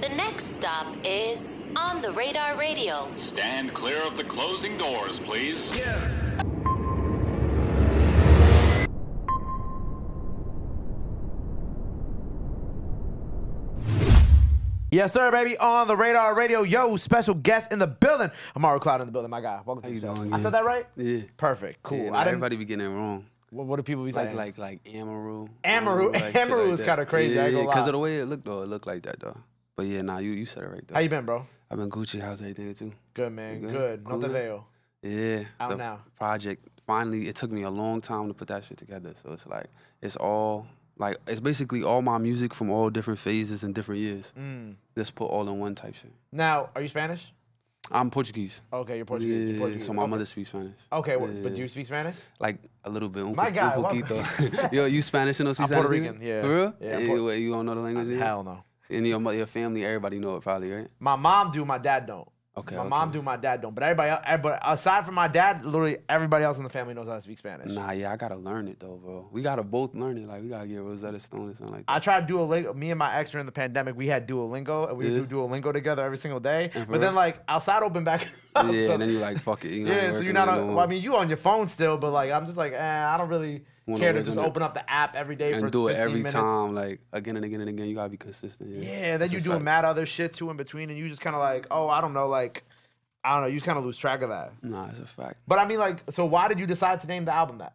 The next stop is On the Radar Radio. Stand clear of the closing doors, please. Yes, sir, baby. On the Radar Radio. Yo, special guest in the building. Amaru Cloud in the building, my guy. Welcome to the show. Doing, I said that right? Yeah. Perfect. Cool. Yeah, everybody be getting it wrong. What do people be saying? Like Amaru. Amaru. Like Amaru like is that. kind of crazy. Yeah, I ain't gonna lie. because of the way it looked, though. It looked like that, though. But yeah, nah, you said it right, though. How you been, bro? I've been Gucci. How's everything, too? Good, man. You Good. Cool, No te man? veo. Yeah. Out the now. Project. Finally, it took me a long time to put that shit together. So it's like, it's all, like, it's basically all my music from all different phases and different years. Just put all in one type shit. Now, are you Spanish? I'm Portuguese. Okay, you're Portuguese. Yeah, You're Portuguese. so my Okay. mother speaks Spanish. Okay, Yeah. but do you speak Spanish? Like a little bit. My guy, un poquito. Yo, you Spanish and don't speak I'm Spanish? Puerto either? Rican, yeah. For real? Yeah, Wait, you don't know the language? either? Hell no. And your family, everybody know it probably, right? My mom do, my dad don't. Okay. My mom do, my dad don't. But but aside from my dad, literally everybody else in the family knows how to speak Spanish. Nah, yeah, I gotta learn it though, bro. We gotta both learn it. Like we gotta get Rosetta Stone or something like that. I tried Duolingo. Me and my ex during the pandemic, we had Duolingo, and we would do Duolingo together every single day. But then, like, outside open back up. Yeah, so, and then you like, fuck it. You know, yeah, so you're not on, well, I mean, you on your phone still, but, like, I'm just like, I don't really care to just open up the app every day and for do it 15 every minutes. time, like, again and again and again. You gotta be consistent. Yeah, then you doing mad other shit, too, in between, and you just kind of like, I don't know, you just kind of lose track of that. Nah, it's a fact. But, I mean, like, so why did you decide to name the album that?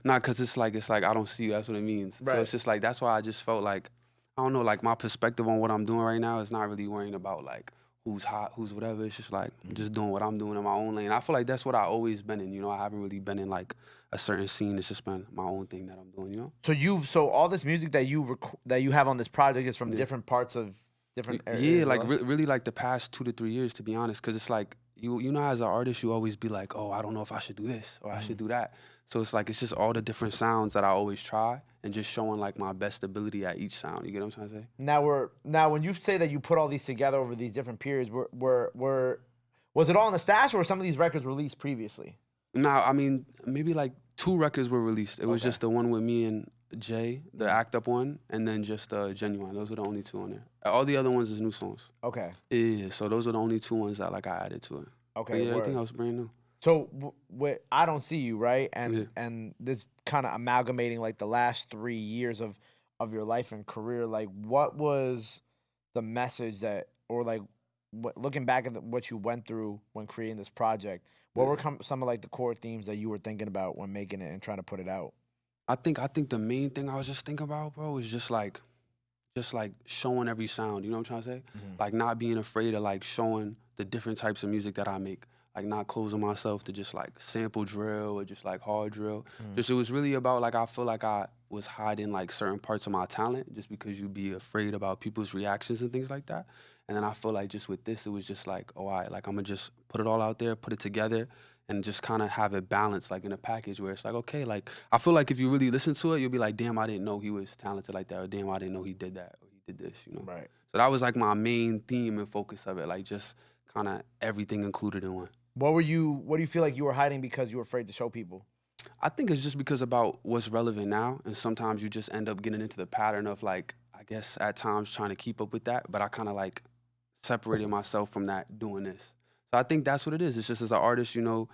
Nah, cause it's like I don't see you. That's what it means. Right. So it's just like that's why I just felt like I don't know, like my perspective on what I'm doing right now is not really worrying about like who's hot, who's whatever. It's just like I'm just doing what I'm doing in my own lane. I feel like that's what I always been in. You know, I haven't really been in like a certain scene. It's just been my own thing that I'm doing. You know. So all this music that you have on this project is from different parts of different areas. Yeah, like really like the past 2 to 3 years, to be honest, because it's like you know, as an artist, you always be like, oh, I don't know if I should do this or I should do that. So it's like it's just all the different sounds that I always try and just showing like my best ability at each sound. You get what I'm trying to say? Now when you say that you put all these together over these different periods, was it all in the stash or were some of these records released previously? Nah, I mean maybe like 2 records were released. It was just the one with me and Jay, the Act Up one, and then just Genuine. Those were the only 2 on there. All the other ones is new songs. Okay. Yeah, so those are the only 2 ones that like I added to it. Okay. But yeah, everything else brand new. So what I Don't See You, right? And this kind of amalgamating like the last 3 years of your life and career, like what was the message that, or like looking back at what you went through when creating this project, what were some of like the core themes that you were thinking about when making it and trying to put it out? I think the main thing I was just thinking about, bro, is just like showing every sound. You know what I'm trying to say? Like not being afraid of like showing the different types of music that I make. Like not closing myself to just like sample drill or just like hard drill. Just it was really about like I feel like I was hiding like certain parts of my talent just because you'd be afraid about people's reactions and things like that. And then I feel like just with this, it was just like, oh, I'm gonna just put it all out there, put it together, and just kind of have it balanced like in a package where it's like, okay, like I feel like if you really listen to it, you'll be like, damn, I didn't know he was talented like that, or damn, I didn't know he did that, or he did this, you know? Right. So that was like my main theme and focus of it, like just kind of everything included in one. What do you feel like you were hiding because you were afraid to show people? I think it's just because about what's relevant now, and sometimes you just end up getting into the pattern of like, I guess at times trying to keep up with that, but I kind of like separated myself from that doing this. So I think that's what it is. It's just as an artist, you know,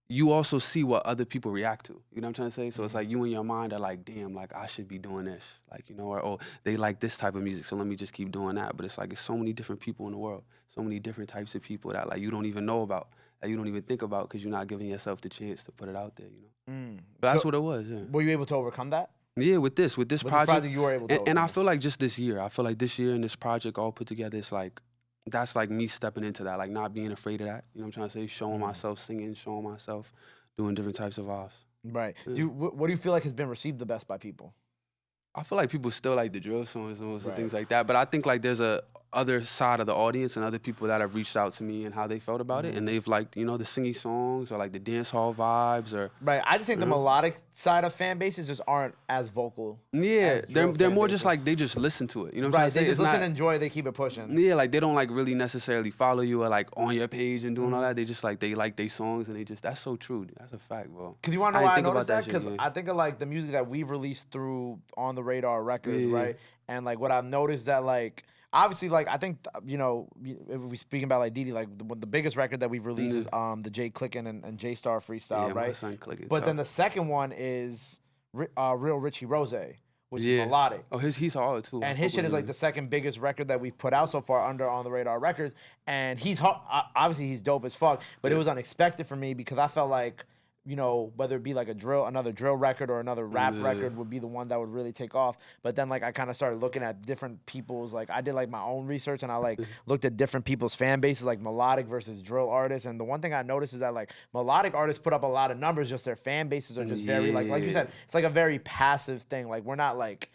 you also see what other people react to. You know what I'm trying to say? So it's like you in your mind are like, damn, like I should be doing this. Like, you know, or oh, they like this type of music, so let me just keep doing that. But it's like it's so many different people in the world, so many different types of people that like you don't even know about, that you don't even think about because you're not giving yourself the chance to put it out there, you know? But that's what it was, yeah. Were you able to overcome that? Yeah, with this project you were able to and I feel like just this year, I feel like this year and this project all put together, it's like, that's like me stepping into that, like not being afraid of that. You know what I'm trying to say? Showing myself singing, showing myself doing different types of vibes. Right. Yeah. What do you feel like has been received the best by people? I feel like people still like the drill songs and things like that, but I think like there's a other side of the audience and other people that have reached out to me and how they felt about it, and they've liked, you know, the singy songs or like the dance hall vibes or right. I just think the melodic side of fan bases just aren't as vocal. Yeah, they're more just like they just listen to it. You know what I'm trying to say? They just listen and enjoy. They keep it pushing. Yeah, like they don't like really necessarily follow you or like on your page and doing all that. They just like they like their songs and they just that's so true. That's a fact, bro. Because you want to know why I noticed that? Because I think of like the music that we've released through On the Radar Records, right? And like what I've noticed that like obviously, like I think if we speaking about like Didi, like the biggest record that we've released is the Jay Clickin and J Star freestyle, Yeah, right? my son Clickin. But then the second one is Real Richie Rose, which is Melodic. Oh, he's hard too. And his shit is like the second biggest record that we've put out so far under On the Radar Records. And he's obviously he's dope as fuck, but it was unexpected for me because I felt like, whether it be like another drill record or another rap record would be the one that would really take off. But then like I kind of started looking at different people's, like I did like my own research and I like looked at different people's fan bases, like melodic versus drill artists. And the one thing I noticed is that like melodic artists put up a lot of numbers, just their fan bases are just very like you said, it's like a very passive thing. Like we're not like,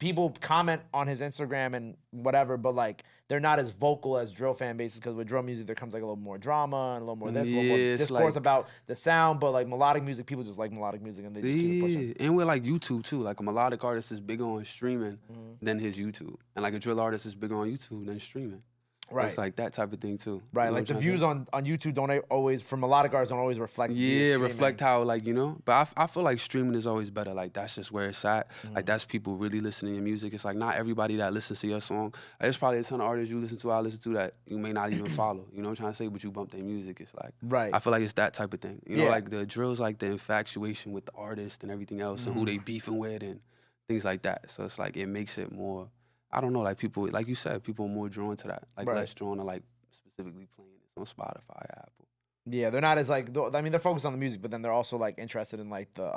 people comment on his Instagram and whatever, but like they're not as vocal as drill fan bases because with drill music there comes like a little more drama and a little more this, a little more discourse about the sound. But like melodic music, people just like melodic music and they just keep it pushing. And with like YouTube too, like a melodic artist is bigger on streaming than his YouTube, and like a drill artist is bigger on YouTube than streaming. Right. It's like that type of thing too. Right. Like the views on YouTube don't always, for melodic artists, don't always reflect. Yeah, reflect how like, but I feel like streaming is always better. Like that's just where it's at. Like that's people really listening to your music. It's like not everybody that listens to your song. There's probably a ton of artists you listen to, I listen to that you may not even follow. You know what I'm trying to say? But you bump their music. It's like, I feel like it's that type of thing. Like the drill's like the infatuation with the artist and everything else and who they beefing with and things like that. So it's like, it makes it more, I don't know, like people, like you said, people are more drawn to that. Like less drawn to like specifically playing it on Spotify, Apple. Yeah, they're not as like, I mean, they're focused on the music, but then they're also like interested in like the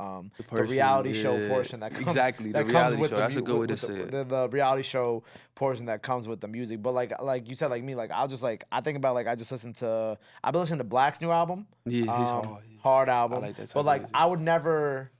reality show portion that comes. Exactly, the reality show. That's a good way to say it. The reality show portion that comes with the music. But like you said, like me, like I'll just like, I think about like, I've been listening to Black's new album. Yeah, his hard album. I like that type but like, of music. I would never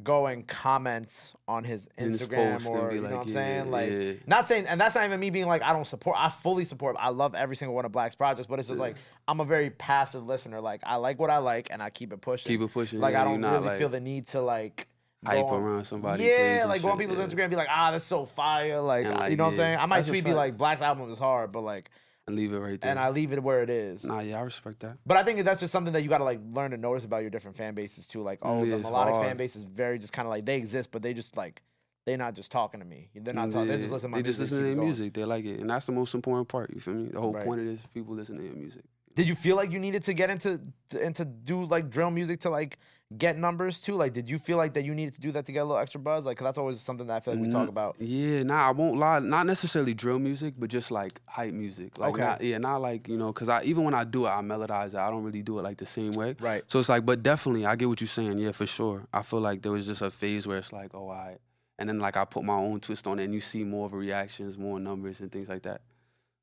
go and comments on his Instagram or you know what I'm saying? Like not saying, and that's not even me being like I don't support, I fully support, I love every single one of Black's projects, but it's just like I'm a very passive listener. Like I like what I like and I keep it pushing. Keep it pushing. Like I don't really feel the need to like hype around somebody. Yeah, like go on people's Instagram and be like, that's so fire. Like you know what I'm saying? I might tweet be like Black's album is hard, but like and leave it right there. And I leave it where it is. Nah, yeah, I respect that. But I think that's just something that you got to like learn to notice about your different fan bases too. Like, the melodic fan base is very just kind of like they exist, but they just like they're not just talking to me. They're not talking. They're just listening to my music. They just listen to their music. They like it, and that's the most important part. You feel me? The whole point of this, people listen to your music. Did you feel like you needed to get into do like drill music to like get numbers too? Like, did you feel like that you needed to do that to get a little extra buzz? Like, 'cause that's always something that I feel like we talk about. Yeah, I won't lie. Not necessarily drill music, but just like hype music. Like, not like, because even when I do it, I melodize it. I don't really do it like the same way. Right. So it's like, but definitely, I get what you're saying. Yeah, for sure. I feel like there was just a phase where it's like, all right. And then like I put my own twist on it and you see more of the reactions, more numbers and things like that.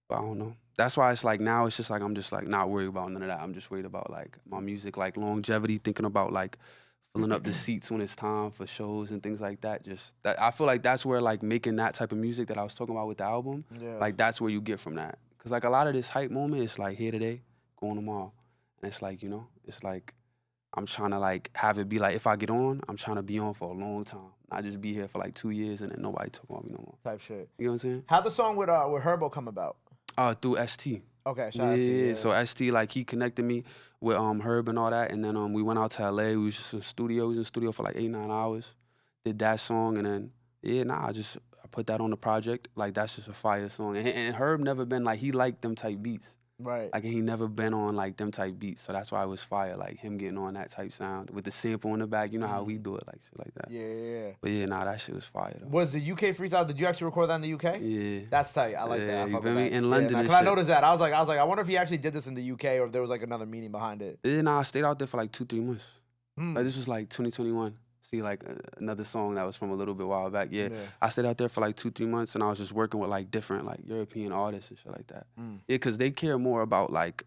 But I don't know. That's why it's like now it's just like I'm just like not worried about none of that. I'm just worried about like my music, like longevity, thinking about like filling up the seats when it's time for shows and things like that. Just that I feel like that's where like making that type of music that I was talking about with the album, like that's where you get from that. Cause like a lot of this hype moment is like here today, going tomorrow. And it's like, it's like I'm trying to like have it be like if I get on, I'm trying to be on for a long time. Not just be here for like 2 years and then nobody talk about me no more. Type shit. You know what I'm saying? How'd the song with Herbo come about? Through ST. Okay, shout out to you. So ST, like he connected me with Herb and all that, and then we went out to LA. We was just in studio. We was in studio for like 8-9 hours. Did that song, and then I put that on the project. Like that's just a fire song. And Herb never been like he liked them type beats. Right. Like he never been on like them type beats. So that's why it was fire. Like him getting on that type sound with the sample in the back. You know how we do it, like shit like that. Yeah. But that shit was fire though. Was the UK freestyle? Did you actually record that in the UK? Yeah. That's tight. I like that. I fuck with that. In London. Because I noticed that. I was like, I wonder if he actually did this in the UK or if there was like another meaning behind it. I stayed out there for like 2-3 months. Like this was like 2021. See, like another song that was from a little bit while back. Yeah. I stayed out there for like 2-3 months, and I was just working with like different like European artists and shit like that. Yeah, because they care more about like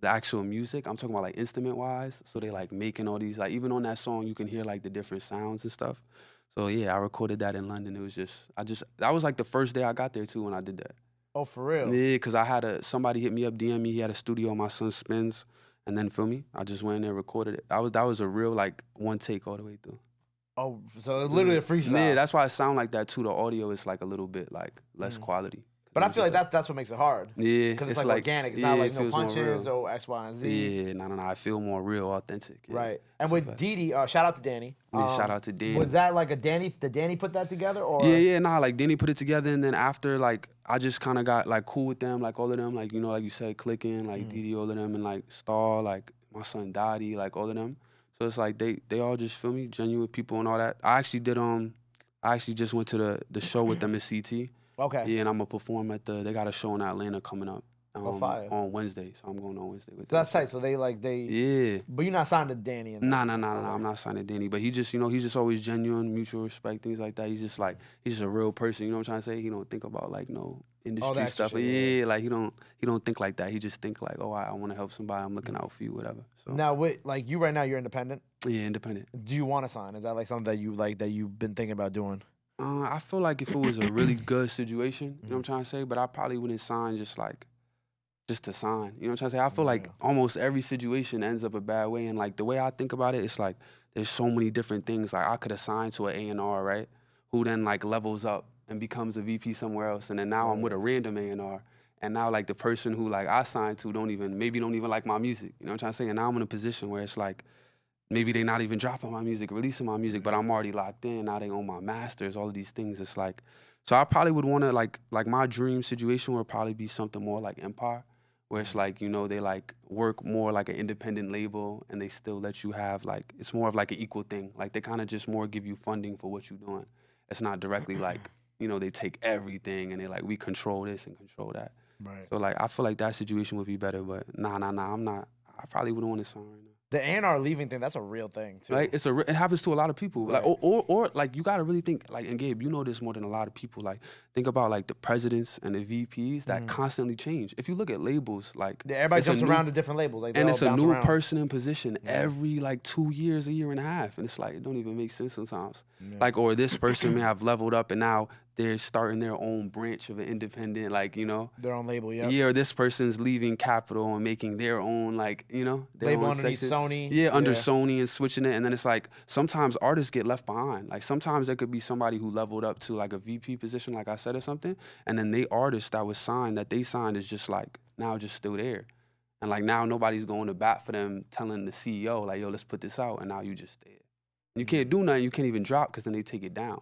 the actual music. I'm talking about like instrument wise. So they like making all these like even on that song you can hear like the different sounds and stuff. So yeah, I recorded that in London. It was that was like the first day I got there too when I did that. Oh, for real? Yeah, because I had somebody hit me up, DM me. He had a studio, my son Spins, and then feel me, I just went in there and recorded it. That was a real like one take all the way through. Oh, so literally a freestyle. Yeah, that's why it sound like that too. The audio is like a little bit like less quality. But I feel like that's what makes it hard. Yeah, because it's like organic. It's not like no punches or X, Y, and Z. Yeah, no. I feel more real, authentic. Yeah. Right. And with Didi, shout out to Danny. Yeah, shout out to Danny. Was that like did Danny put that together or? Yeah, like Danny put it together, and then after like I just kind of got like cool with them, like all of them, like like you said, clicking, like Didi, all of them, and like Star, like my son Dottie, like all of them. So it's like they all just feel me, genuine people and all that. I actually just went to the show with them at CT. Okay. Yeah, and I'm gonna perform they got a show in Atlanta coming up on Wednesday, so I'm going on Wednesday with them. That's tight. So they Yeah. But you're not signed to Danny. Nah. I'm not signed to Danny, but he just he's just always genuine, mutual respect, things like that. He's just a real person. You know what I'm trying to say? He don't think about like no industry stuff. Shit, like he don't think like that. He just think like, oh, I want to help somebody. I'm looking out for you, whatever. So now, like you right now, you're independent. Yeah, independent. Do you want to sign? Is that like something that you've been thinking about doing? I feel like if it was a really good situation, you know what I'm trying to say, but I probably wouldn't sign just to sign. You know what I'm trying to say? I feel like almost every situation ends up a bad way, and like the way I think about it, it's like there's so many different things. Like I could have signed to an A&R, right? Who then like levels up and becomes a VP somewhere else, and then now I'm with a random A&R, and now like the person who like I signed to don't even like my music. You know what I'm trying to say? And now I'm in a position where it's like, maybe they not even dropping my music, releasing my music, but I'm already locked in. Now they own my masters, all of these things. It's like, so I probably would want to like my dream situation would probably be something more like Empire, where it's like, they like work more like an independent label and they still let you have like, it's more of like an equal thing. Like they kind of just more give you funding for what you're doing. It's not directly like, they take everything and they like, we control this and control that. Right. So like, I feel like that situation would be better, but nah, I'm not, I probably wouldn't want to sign right now. The A&R leaving thing, that's a real thing too. Right, it happens to a lot of people. Right. Like, or like you gotta really think like, and Gabe, you know this more than a lot of people. Like, think about like the presidents and the VPs that constantly change. If you look at labels, like everybody jumps around to different labels, like and it's a new around. person in position every like 2 years, a year and a half, and it's like it don't even make sense sometimes. Yeah. Like, or this person may have leveled up and now they're starting their own branch of an independent, like, their own label, yeah. Yeah, or this person's leaving Capitol and making their own, like, their label own underneath section. Sony. Yeah, under Sony and switching it. And then it's like, sometimes artists get left behind. Like, sometimes there could be somebody who leveled up to, like, a VP position, like I said, or something. And then they artist that they signed is just, like, now just still there. And, like, now nobody's going to bat for them telling the CEO, like, yo, let's put this out. And now you just there. And you can't do nothing. You can't even drop because then they take it down.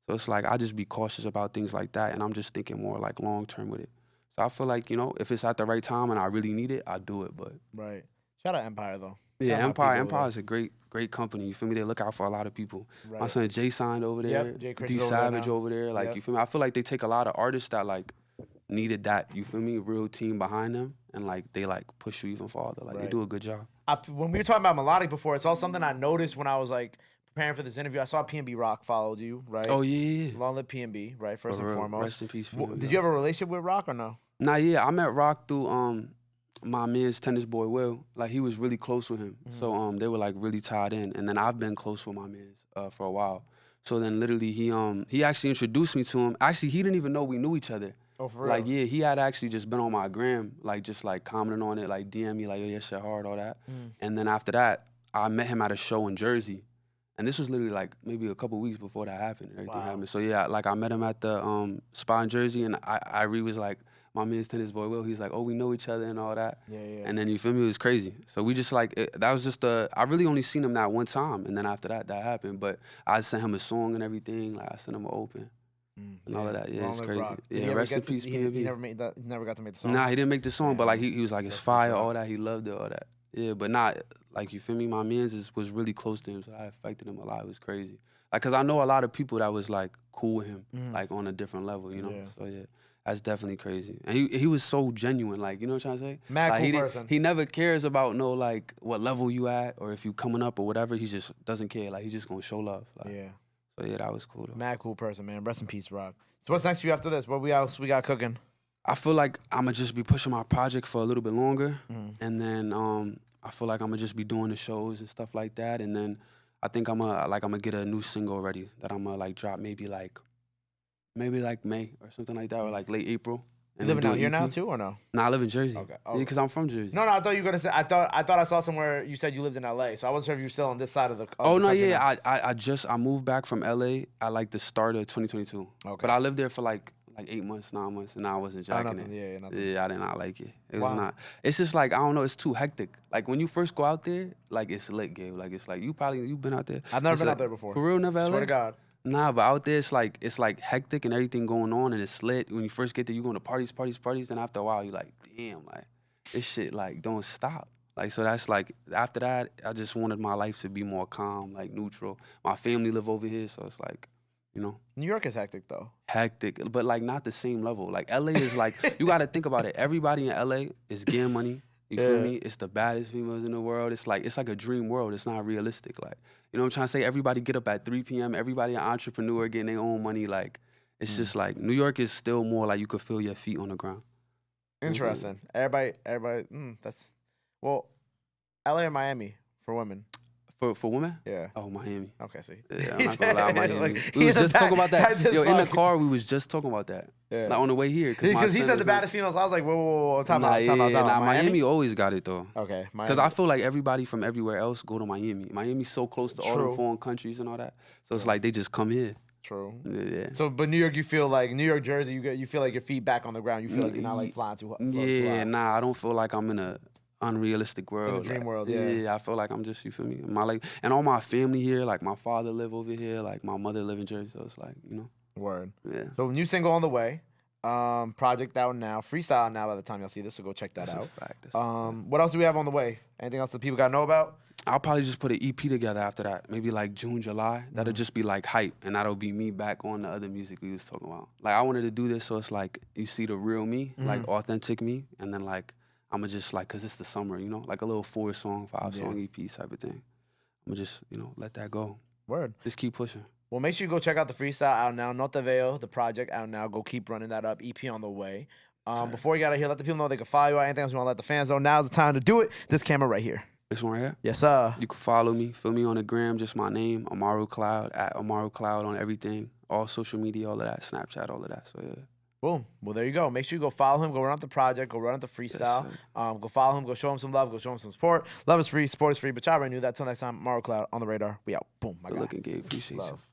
So it's like, I just be cautious about things like that. And I'm just thinking more like long term with it. So I feel like, if it's at the right time and I really need it, I'll do it. But right. Shout out Empire though. Yeah, Empire is a great company. You feel me? They look out for a lot of people. Right. My son Jay signed over there. Yep, D Savage over there. Like, you feel me? I feel like they take a lot of artists that like needed that, you feel me, real team behind them, and like they like push you even farther. Like they do a good job. When we were talking about Melodic before, it's all something I noticed when I was like preparing for this interview. I saw PnB Rock followed you, right? Oh yeah. Long live PnB, right? First and foremost. Rest in peace, PnB. Did you have a relationship with Rock or no? Nah, yeah. I met Rock through my man's tennis boy Will. Like he was really close with him. So they were like really tied in. And then I've been close with my man's for a while. So then literally he actually introduced me to him. Actually, he didn't even know we knew each other. Oh, for real? Like, yeah, he had actually just been on my gram, like just like commenting on it, like DM me like, yo, yeah, shit hard, all that. And then after that, I met him at a show in Jersey. And this was literally like maybe a couple weeks before that happened. Everything happened. So yeah, like I met him at the spot in Jersey, and I was like, my man's tennis boy Will. He's like, oh, we know each other and all that. Yeah. And then you feel me? It was crazy. So we just like that was just I really only seen him that one time, and then after that happened. But I sent him a song and everything. Like I sent him an open. And all of that, yeah, it's crazy. Rock. Yeah, rest in peace, PnB. He never got to make the song. Nah, he didn't make the song, but like he was like, it's fire, all that. He loved it, all that. Yeah, but not like, you feel me? My man's was really close to him, so that affected him a lot. It was crazy. Like, cause I know a lot of people that was like cool with him, like on a different level, you know. Yeah. So yeah, that's definitely crazy. And he was so genuine, like, you know what I'm trying to say? Mad like, cool person. He never cares about like what level you at or if you coming up or whatever. He just doesn't care. Like, he's just gonna show love. Like, yeah. So yeah, that was cool though. Mad cool person, man. Rest in peace, Rock. So what's next for you after this? What else we got cooking? I feel like I'ma just be pushing my project for a little bit longer, and then I feel like I'ma just be doing the shows and stuff like that, and then I think I'ma get a new single ready that I'ma like drop maybe like May or something like that, or like late April. You living out here now too, or no? Nah, I live in Jersey. Okay. Yeah, because I'm from Jersey. No, I thought you were gonna say. I thought I saw somewhere you said you lived in LA, so I wasn't sure if you were still on this side of the. Oh no, yeah, I moved back from LA at like the start of 2022. Okay. But I lived there for like like 8 months, 9 months, and I wasn't Oh, jacking nothing. it. Yeah, nothing. Yeah, I did not like it. It Why? was not. It's just like, I don't know, it's too hectic. Like when you first go out there, like it's lit, Gabe. Like it's like you've been out there. I've never It's been like, out there before. For real, never Swear LA? to God. Nah, but out there it's like hectic and everything going on and it's lit. When you first get there, you going to parties, and after a while you're like, damn, like this shit like don't stop. Like so that's like after that, I just wanted my life to be more calm, like neutral. My family live over here, so it's like, you know. New York is hectic though. Hectic, but like not the same level. Like LA is like you got to think about it. Everybody in LA is getting money. You feel me? It's the baddest females in the world. It's like a dream world. It's not realistic. Like you know what I'm trying to say? Everybody get up at 3 p.m. Everybody an entrepreneur getting their own money. Like it's just like New York is still more like you could feel your feet on the ground. Interesting. Everybody. That's well, LA or Miami for women. For women? Yeah. Oh, Miami. Okay, see. Yeah, I'm not gonna lie, Miami. Like, We was just talking about that. Yo, in the fuck. car, we was just talking about that. Yeah. Like on the way here. Because he said the baddest females. I was like, whoa, time out. Miami always got it though. Okay, Miami. Because I feel like everybody from everywhere else go to Miami. Miami's so close to all the foreign countries and all that. So it's like they just come here. True. Yeah. So, but New York, you feel like New York, Jersey, you feel like your feet back on the ground. You feel like you're not like flying too high. Yeah, nah, I don't feel like I'm in a unrealistic world. In a dream like, world, yeah. Yeah, I feel like I'm just, you feel me? My like, and all my family here, like my father live over here, like my mother live in Jersey, so it's like, you know. Word. Yeah. So new single on the way. Project out now. Freestyle now by the time y'all see this, so go check that out. That's a fact. That's a fact. What else do we have on the way? Anything else that people gotta know about? I'll probably just put an EP together after that. Maybe like June, July. That'll just be like hype, and that'll be me back on the other music we was talking about. Like I wanted to do this so it's like you see the real me, like authentic me, and then like I'ma just like, cause it's the summer, you know, like a little 4-song, 5-song EP type of thing. I'ma just, you know, let that go. Word. Just keep pushing. Well, make sure you go check out the freestyle out now. No Te Veo, the project out now. Go keep running that up. EP on the way. Before you got out here, let the people know they can follow you. Anything else you want to let the fans know? Now's the time to do it. This camera right here. This one right here? Yes, sir. You can follow me on the gram, just my name, Amaru Cloud, at Amaru Cloud on everything, all social media, all of that, Snapchat, all of that. So yeah. Boom. Well, there you go. Make sure you go follow him. Go run up the project. Go run up the freestyle. Go follow him. Go show him some love. Go show him some support. Love is free. Support is free. But y'all already knew that. Till next time, Amaru Cloud on the radar. We out. Boom. My Good guy. looking, Gabe. Appreciate you. Love.